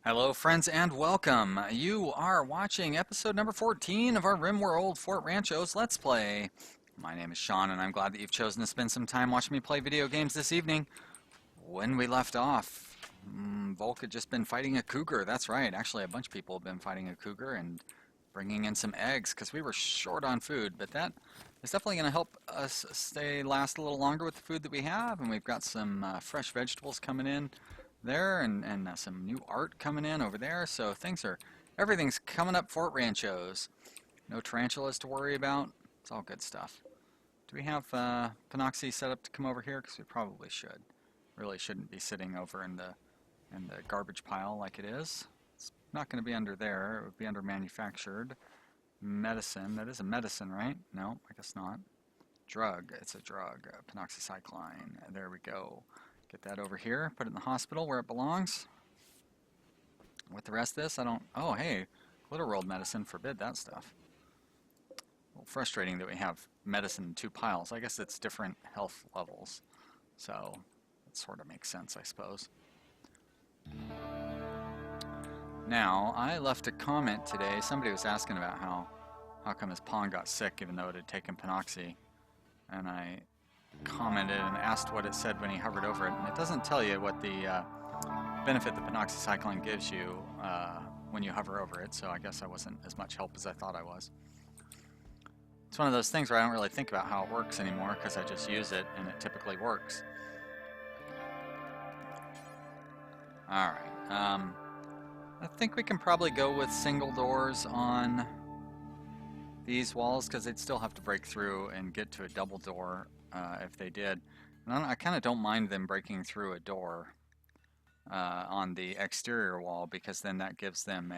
Hello, friends, and welcome. You are watching episode number 14 of our Rimworld Fort Ranchos Let's Play. My name is Sean, and I'm glad that you've chosen to spend some time watching me play video games this evening. When we left off, Volk had just been fighting a cougar. That's right, actually a bunch of people have been fighting a cougar and bringing in some eggs because we were short on food, but that is definitely going to help us last a little longer with the food that we have, and we've got some fresh vegetables coming in there and some new art coming in over there, so everything's coming up Fort Ranchos. No tarantulas to worry about. It's all good stuff. Do we have Panoxy set up to come over here? Because we probably should. Really shouldn't be sitting over in the garbage pile like it is. It's not going to be under there. It would be under manufactured medicine. That is a medicine, right? No, I guess not. Drug. It's a drug. Panoxycycline. There we go. Get that over here, put it in the hospital where it belongs. With the rest of this, oh, hey, glitter world medicine, forbid that stuff. A little frustrating that we have medicine in two piles. I guess it's different health levels, so it sort of makes sense, I suppose. Now, I left a comment today. Somebody was asking about how come his pawn got sick even though it had taken Panoxy, and I commented and asked what it said when he hovered over it, and it doesn't tell you what the benefit the panoxycycline gives you when you hover over it, so I guess I wasn't as much help as I thought I was. It's one of those things where I don't really think about how it works anymore because I just use it and it typically works. Alright, I think we can probably go with single doors on these walls because they'd still have to break through and get to a double door if they did. And I kind of don't mind them breaking through a door on the exterior wall because then that gives them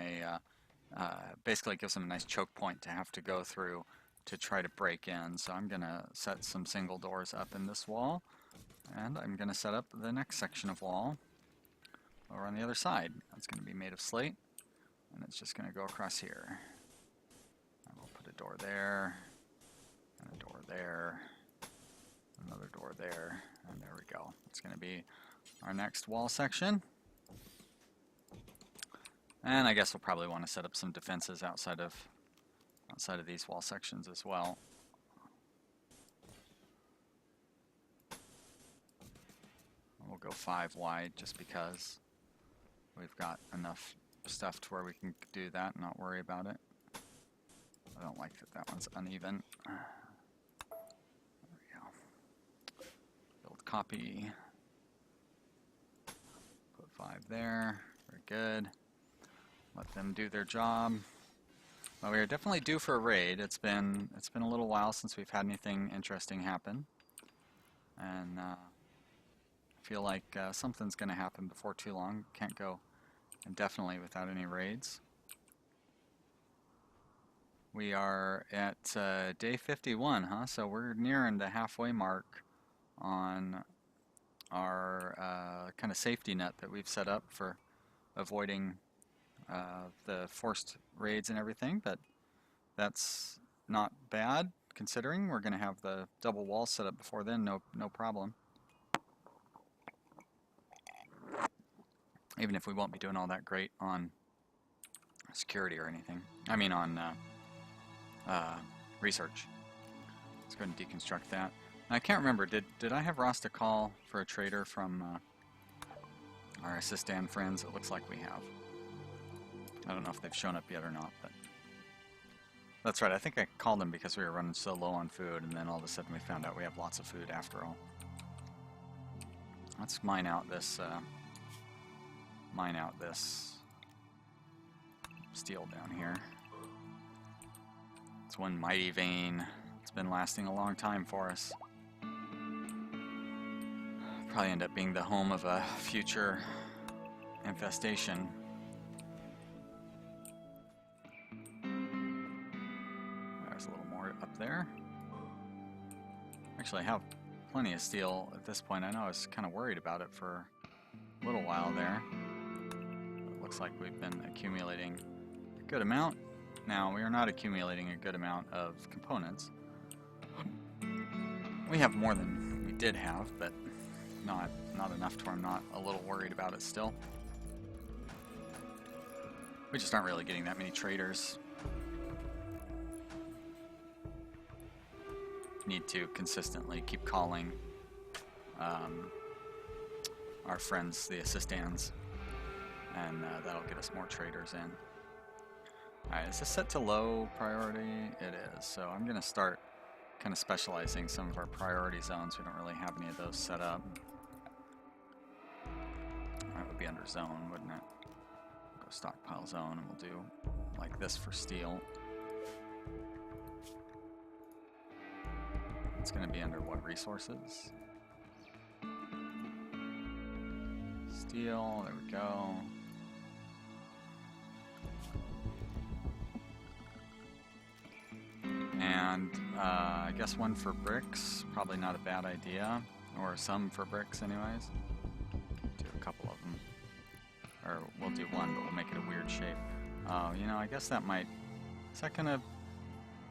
basically gives them a nice choke point to have to go through to try to break in. So I'm going to set some single doors up in this wall, and I'm going to set up the next section of wall over on the other side. That's going to be made of slate, and it's just going to go across here. And we'll put a door there, and a door there, another door there, and there we go. It's going to be our next wall section. And I guess we'll probably want to set up some defenses outside of these wall sections as well. We'll go 5 wide just because we've got enough stuff to where we can do that and not worry about it. I don't like that one's uneven. Copy, put 5 there, very good. Let them do their job. Well, we are definitely due for a raid. It's been a little while since we've had anything interesting happen, and I feel like something's going to happen before too long. Can't go indefinitely without any raids. We are at day 51, huh? So we're nearing the halfway mark on our kind of safety net that we've set up for avoiding the forced raids and everything, but that's not bad considering we're going to have the double wall set up before then, no problem. Even if we won't be doing all that great on security or anything. I mean on research. Let's go ahead and deconstruct that. I can't remember, did I have Rasta call for a trader from our Assistan friends? It looks like we have. I don't know if they've shown up yet or not, but that's right, I think I called them because we were running so low on food, and then all of a sudden we found out we have lots of food after all. Let's mine out this steel down here. It's one mighty vein. It's been lasting a long time for us. Probably end up being the home of a future infestation. There's a little more up there. Actually, I have plenty of steel at this point. I know I was kind of worried about it for a little while there. It looks like we've been accumulating a good amount. Now, we are not accumulating a good amount of components. We have more than we did have, but not enough to where I'm not a little worried about it still. We just aren't really getting that many traders. Need to consistently keep calling our friends, the assistants, and that'll get us more traders in. Alright, is this set to low priority? It is. So I'm going to start kind of specializing some of our priority zones. We don't really have any of those set up. That would be under zone, wouldn't it? Go stockpile zone, and we'll do like this for steel. It's going to be under what resources? Steel, there we go. And I guess one for bricks, probably not a bad idea. Or some for bricks anyways. Do a couple of them. Or we'll do one, but we'll make it a weird shape. Oh, you know, I guess that might... Is that going to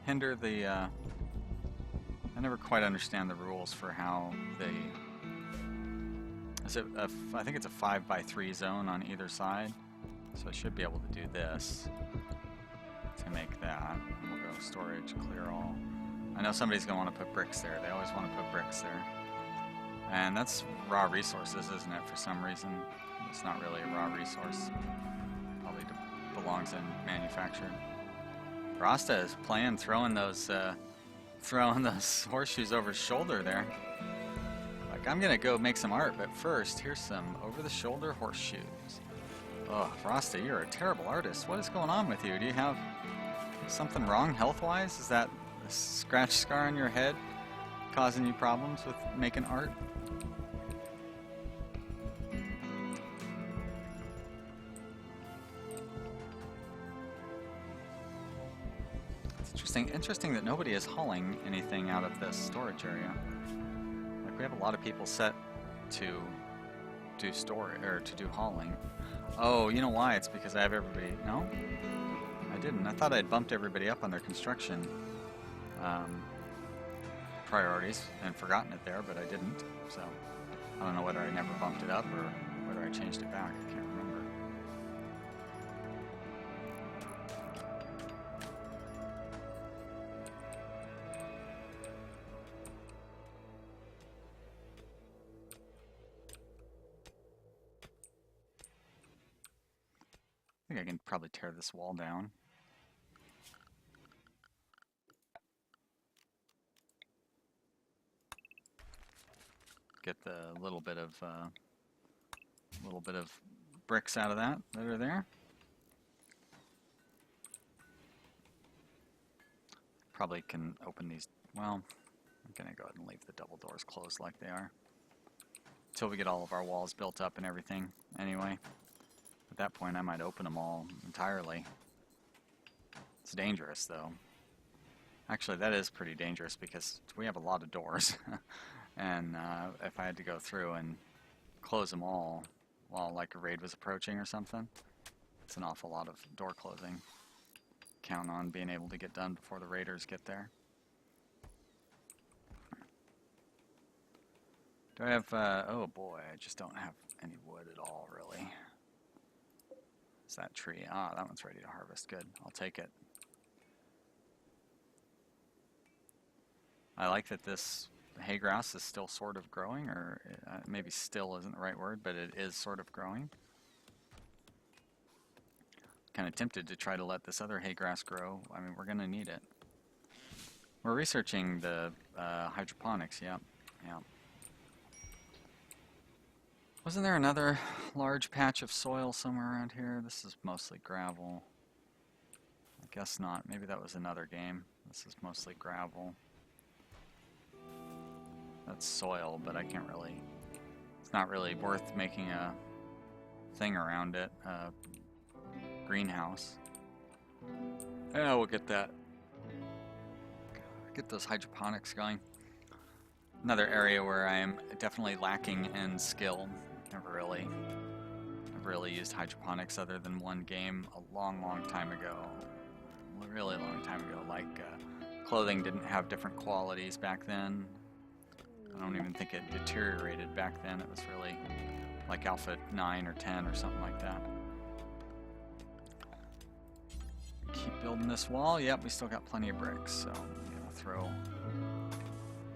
hinder the... I never quite understand the rules for how they... Is it I think it's a 5x3 zone on either side. So I should be able to do this to make that. And we'll go storage, clear all. I know somebody's going to want to put bricks there. They always want to put bricks there. And that's raw resources, isn't it, for some reason? It's not really a raw resource. Probably belongs in manufactured. Rasta is playing, throwing those horseshoes over his shoulder there. Like, I'm gonna go make some art, but first, here's some over-the-shoulder horseshoes. Oh, Rasta, you're a terrible artist. What is going on with you? Do you have something wrong health-wise? Is that a scratch scar on your head causing you problems with making art? Interesting that nobody is hauling anything out of this storage area. Like, we have a lot of people set to do storage or to do hauling. Oh, you know why? It's because I have everybody. No, I didn't. I thought I had bumped everybody up on their construction priorities and forgotten it there, but I didn't. So I don't know whether I never bumped it up or whether I changed it back. I can't remember. I think I can probably tear this wall down. Get the little bit of bricks out of that are there. Probably can open these. Well, I'm gonna go ahead and leave the double doors closed like they are until we get all of our walls built up and everything. Anyway. At that point, I might open them all entirely. It's dangerous, though. Actually, that is pretty dangerous because we have a lot of doors. And if I had to go through and close them all while like a raid was approaching or something, it's an awful lot of door closing. Count on being able to get done before the raiders get there. Do I have... oh boy, I just don't have any wood at all, really. That tree. Ah, that one's ready to harvest. Good. I'll take it. I like that this hay grass is still sort of growing, or maybe still isn't the right word, but it is sort of growing. Kind of tempted to try to let this other hay grass grow. I mean, we're going to need it. We're researching the hydroponics. Yep. Yep. Wasn't there another large patch of soil somewhere around here? This is mostly gravel. I guess not. Maybe that was another game. This is mostly gravel. That's soil, but I can't really... It's not really worth making a thing around it. Greenhouse. Yeah, we'll get that. Get those hydroponics going. Another area where I am definitely lacking in skill. Never really used hydroponics other than one game a long time ago. A really long time ago. Like, clothing didn't have different qualities back then. I don't even think it deteriorated back then. It was really like Alpha 9 or 10 or something like that. building this wall. Yep, we still got plenty of bricks, so I'm gonna throw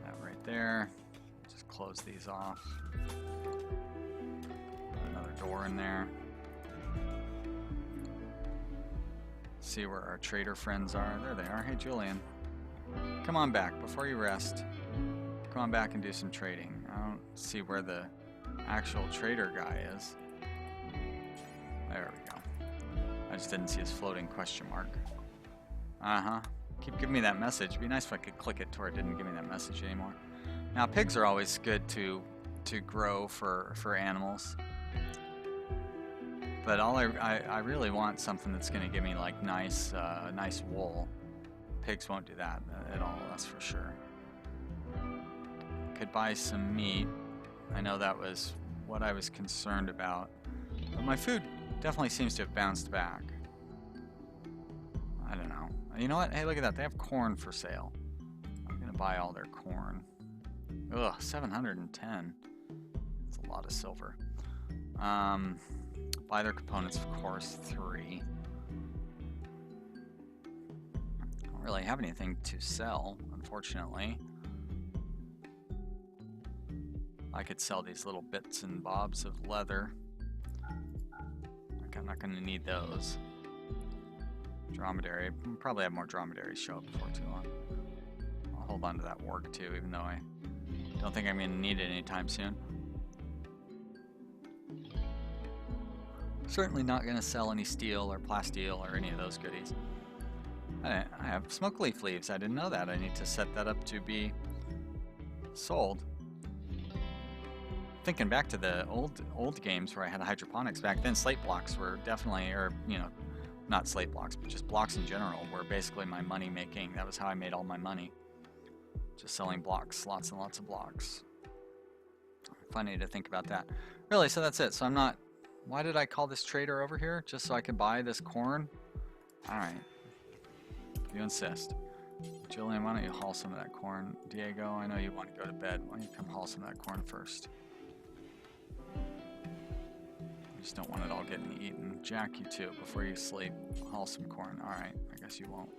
that right there. Just close these off. Put another door in there. See where our trader friends are. There they are. Hey, Julian. Come on back before you rest. Come on back and do some trading. I don't see where the actual trader guy is. There we go. I just didn't see his floating question mark. Uh-huh. Keep giving me that message. It'd be nice if I could click it to where it didn't give me that message anymore. Now, pigs are always good to grow for animals. But all I really want something that's going to give me like nice wool. Pigs won't do that at all, that's for sure. Could buy some meat. I know that was what I was concerned about. But my food definitely seems to have bounced back. I don't know. You know what? Hey, look at that. They have corn for sale. I'm going to buy all their corn. Ugh, 710. That's a lot of silver. Buy their components, of course, 3. Don't really have anything to sell, unfortunately. I could sell these little bits and bobs of leather. I'm not going to need those. Dromedary. I'll probably have more dromedaries show up before too long. I'll hold on to that warg too, even though I don't think I'm going to need it anytime soon. Certainly not going to sell any steel or plasteel or any of those goodies. I have smoke leaf leaves. I didn't know that. I need to set that up to be sold. Thinking back to the old games where I had hydroponics back then, slate blocks were definitely, or you know, not slate blocks, but just blocks in general were basically my money making. That was how I made all my money. Just selling blocks, lots and lots of blocks. Funny to think about that. Really, so that's it. So I'm not. Why did I call this trader over here? Just so I could buy this corn? Alright. You insist. Julian, why don't you haul some of that corn? Diego, I know you want to go to bed. Why don't you come haul some of that corn first? I just don't want it all getting eaten. Jack, you too. Before you sleep, haul some corn. Alright, I guess you won't.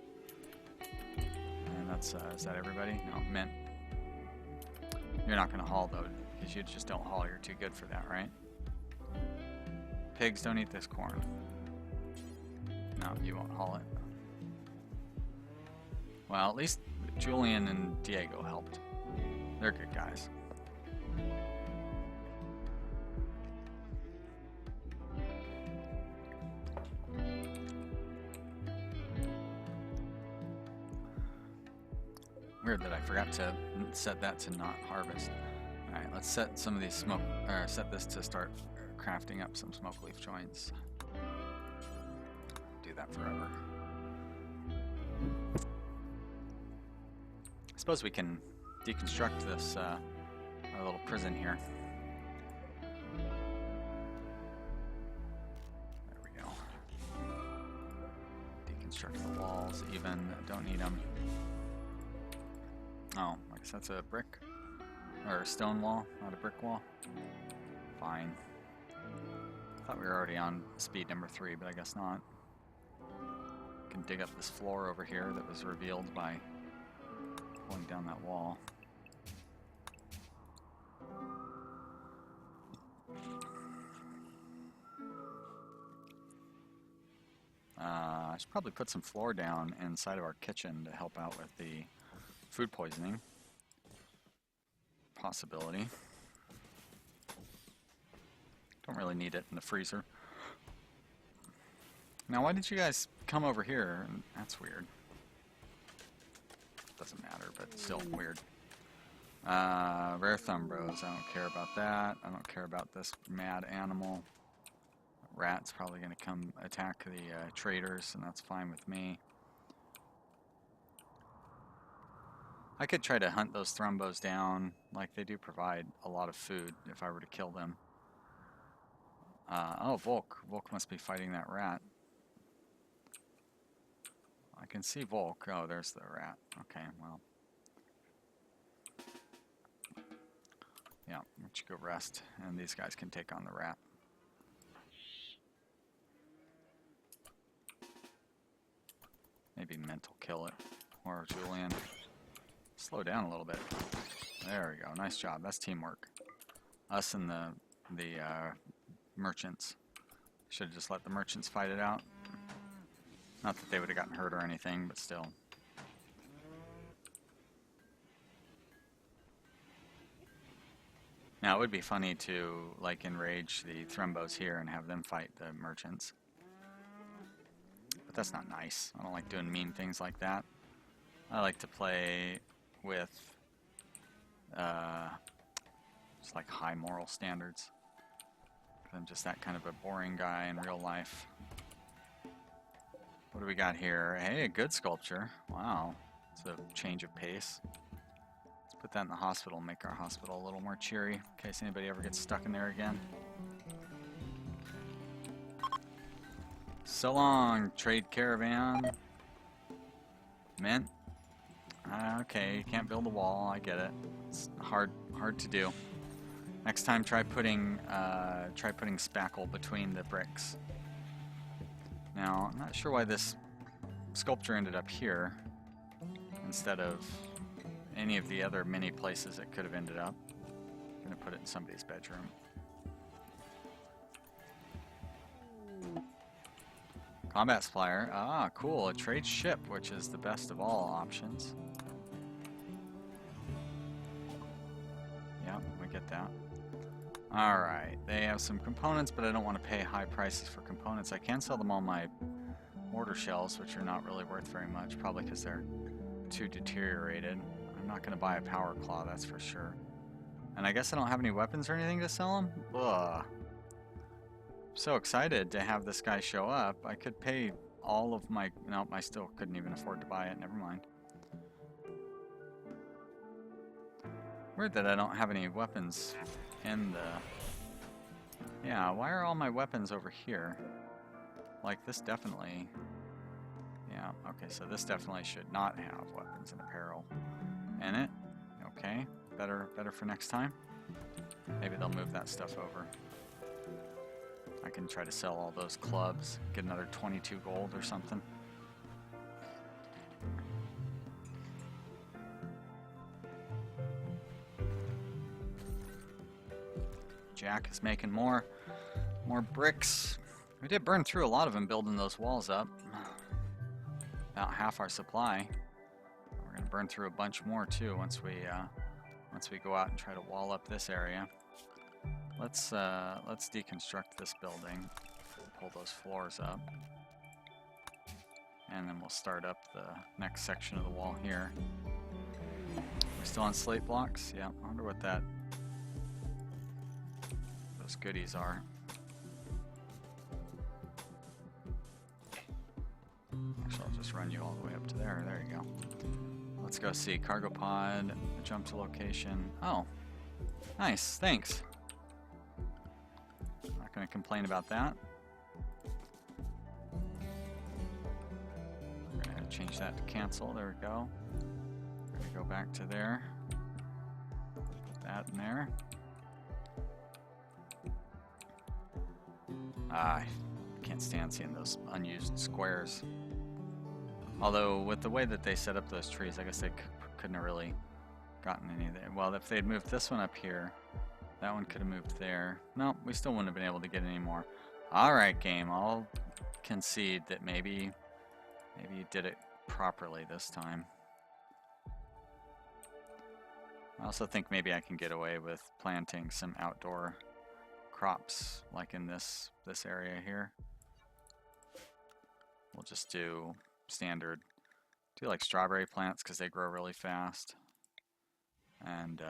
And that's, is that everybody? No, Mint. You're not going to haul though, because you just don't haul. You're too good for that, right? Pigs, don't eat this corn. No, you won't haul it. Well, at least Julian and Diego helped. They're good guys. Weird that I forgot to set that to not harvest. Alright, let's set some of these smoke, or set this to start crafting up some smoke leaf joints. Do that forever. I suppose we can deconstruct this our little prison here. There we go. Deconstruct the walls even. Don't need them. Oh, I guess that's a brick or a stone wall, not a brick wall. Fine. I thought we were already on speed number 3, but I guess not. Can dig up this floor over here that was revealed by pulling down that wall. I should probably put some floor down inside of our kitchen to help out with the food poisoning possibility. Don't really need it in the freezer. Now, why did you guys come over here? That's weird. Doesn't matter, but still weird. Rare thumbros. I don't care about that. I don't care about this mad animal. Rat's probably going to come attack the traders, and that's fine with me. I could try to hunt those thrumbos down. Like, they do provide a lot of food if I were to kill them. Oh, Volk. Volk must be fighting that rat. I can see Volk. Oh, there's the rat. Okay, well. Yeah, let you go rest, and these guys can take on the rat. be mental kill it. Or Julian. Slow down a little bit. There we go. Nice job. That's teamwork. Us and the merchants. Should have just let the merchants fight it out. Not that they would have gotten hurt or anything, but still. Now, it would be funny to, like, enrage the Thrumbos here and have them fight the merchants. But that's not nice. I don't like doing mean things like that. I like to play with just like high moral standards. I'm just that kind of a boring guy in real life. What do we got here? Hey, a good sculpture. Wow. It's a change of pace. Let's put that in the hospital, make our hospital a little more cheery in case anybody ever gets stuck in there again. So long, trade caravan. Mint. Okay, you can't build a wall, I get it. It's hard to do. Next time try putting spackle between the bricks. Now, I'm not sure why this sculpture ended up here instead of any of the other many places it could have ended up. I'm gonna put it in somebody's bedroom. Combat supplier. Ah, cool. A trade ship, which is the best of all options. Yeah, we get that. Alright, they have some components, but I don't want to pay high prices for components. I can sell them all my mortar shells, which are not really worth very much, probably because they're too deteriorated. I'm not going to buy a power claw, that's for sure. And I guess I don't have any weapons or anything to sell them? Ugh. So excited to have this guy show up. I could pay all of my... Nope, I still couldn't even afford to buy it. Never mind. Weird that I don't have any weapons in the... Yeah, why are all my weapons over here? Like, this definitely... Yeah, okay, so this definitely should not have weapons and apparel in it. Okay, better for next time. Maybe they'll move that stuff over. I can try to sell all those clubs, get another 22 gold or something. Jack is making more bricks. We did burn through a lot of them building those walls up. About half our supply. We're gonna burn through a bunch more too once we go out and try to wall up this area. Let's deconstruct this building, pull those floors up, and then we'll start up the next section of the wall here. We're still on slate blocks? Yeah, I wonder what those goodies are. Actually, I'll just run you all the way up to there. There you go. Let's go see. Cargo pod, jump to location. Oh, nice, thanks. Not going to complain about that. We're going to change that to cancel. There we go. We're going to go back to there. Put that in there. I can't stand seeing those unused squares. Although, with the way that they set up those trees, I guess they couldn't have really gotten any of that. Well, if they'd moved this one up here, that one could have moved there. No, we still wouldn't have been able to get any more. Alright, game, I'll concede that maybe you did it properly this time. I also think maybe I can get away with planting some outdoor crops, like in this area here. We'll just do standard, do like strawberry plants because they grow really fast, and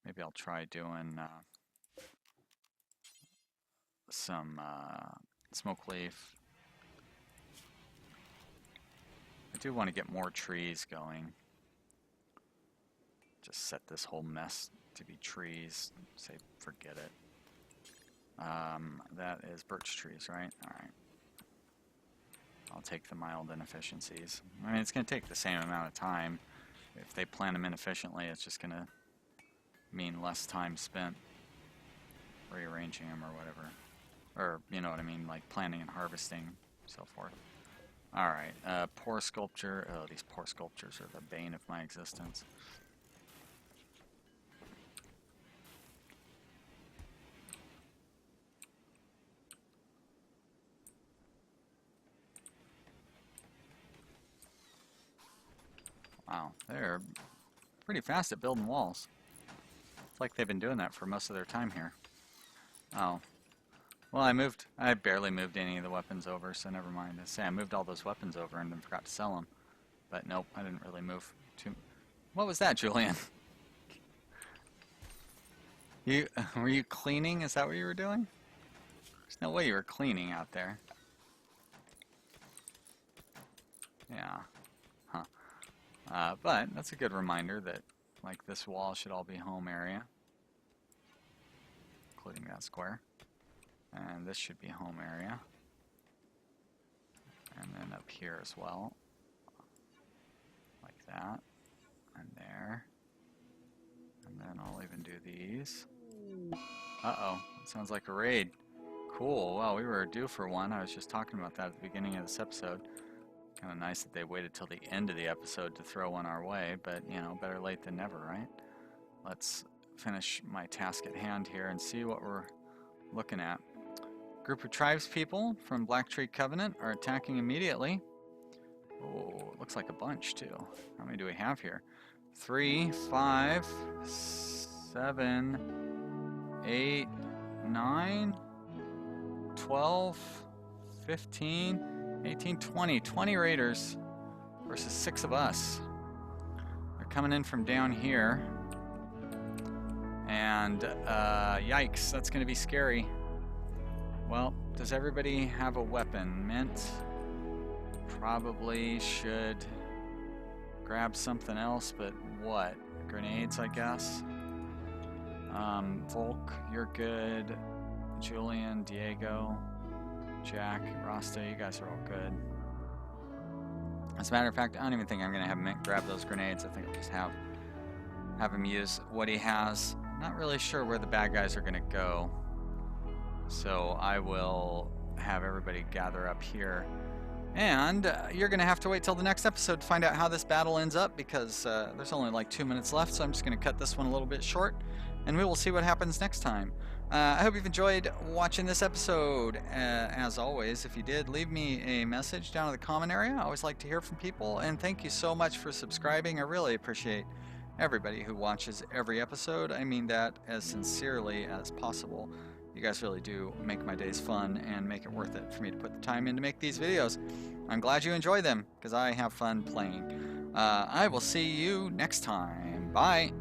maybe I'll try doing some smoke leaf. I do want to get more trees going. Just set this whole mess to be trees. Say forget it. That is birch trees, right? Alright. I'll take the mild inefficiencies. I mean, it's going to take the same amount of time. If they plant them inefficiently, it's just going to mean less time spent rearranging them or whatever. Or, you know what I mean, like planting and harvesting, so forth. Alright, poor sculpture. Oh, these poor sculptures are the bane of my existence. Wow, they're pretty fast at building walls. It's like they've been doing that for most of their time here. Oh. Well, I barely moved any of the weapons over, so never mind. I say I moved all those weapons over and then forgot to sell them. But nope, I didn't really move too. What was that, Julian? Were you cleaning? Is that what you were doing? There's no way you were cleaning out there. Yeah. Huh. But that's a good reminder that, like, this wall should all be home area, including that square. And this should be home area. And then up here as well. Like that. And there. And then I'll even do these. Uh-oh. That sounds like a raid. Cool. Well, we were due for one. I was just talking about that at the beginning of this episode. Kind of nice that they waited till the end of the episode to throw one our way, but, you know, better late than never, right? Let's finish my task at hand here and see what we're looking at. Group of tribespeople from Black Tree Covenant are attacking immediately. Oh, it looks like a bunch, too. How many do we have here? 3, 5, 7, 8, 9, 12, 15, 18, 20. 20 raiders versus 6 of us. They're coming in from down here. And, yikes, that's going to be scary. Well, does everybody have a weapon? Mint probably should grab something else, but what? Grenades, I guess? Volk, you're good. Julian, Diego, Jack, Rasta, you guys are all good. As a matter of fact, I don't even think I'm going to have Mint grab those grenades. I think I'll just have him use what he has. Not really sure where the bad guys are going to go. So I will have everybody gather up here. And you're going to have to wait till the next episode to find out how this battle ends up, because there's only like 2 minutes left, so I'm just going to cut this one a little bit short, and we will see what happens next time. I hope you've enjoyed watching this episode. As always, if you did, leave me a message down in the comment area. I always like to hear from people, and thank you so much for subscribing. I really appreciate everybody who watches every episode. I mean that as sincerely as possible. You guys really do make my days fun and make it worth it for me to put the time in to make these videos. I'm glad you enjoy them, because I have fun playing. I will see you next time. Bye!